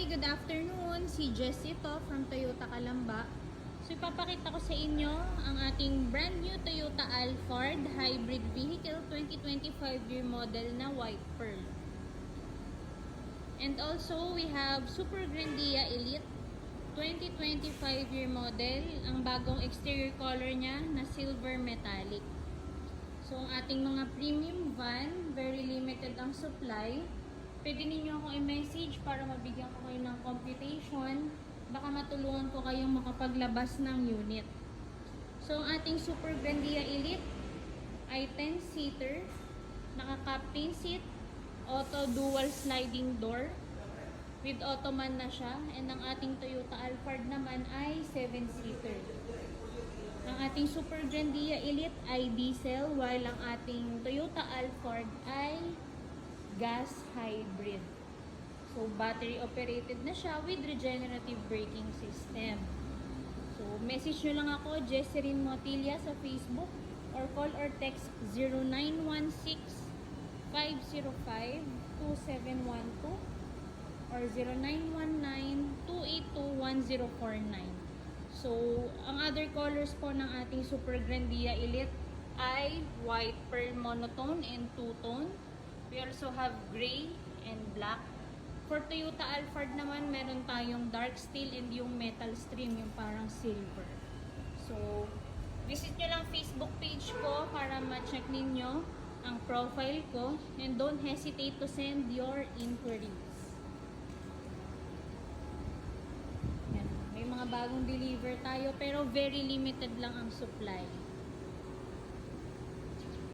Hi, good afternoon. Si Jessie to from Toyota Calamba. So ipapakita ko sa inyo ang ating brand new Toyota Alphard Hybrid Vehicle 2025 year model na white pearl. And also we have Super Grandia Elite 2025 year model. Ang bagong exterior color niya na silver metallic. So ang ating mga premium van, very limited ang supply. Pwede ninyo akong i-message para mabigyan ko kayo ng computation. Baka matulungan ko kayong makapaglabas ng unit. So, ang ating Super Grandia Elite ay 10-seater. Naka-captain seat. Auto dual sliding door. With ottoman na siya. And ang ating Toyota Alphard naman ay 7-seater. Ang ating Super Grandia Elite ay diesel. While ang ating Toyota Alphard ay gas hybrid. So, battery operated na siya with regenerative braking system. So, message nyo lang ako, Jesserin Motilla sa Facebook or call or text 0916-505-2712 or 0919-282-1049. So, ang other colors po ng ating Super Grandia Elite ay white pearl monotone and two-tone. We also have gray and black. For Toyota Alphard naman, meron tayong dark steel and yung metal stream, yung parang silver. So, visit nyo lang Facebook page ko para ma-check ninyo ang profile ko. And don't hesitate to send your inquiries. Yan. May mga bagong deliver tayo pero very limited lang ang supply.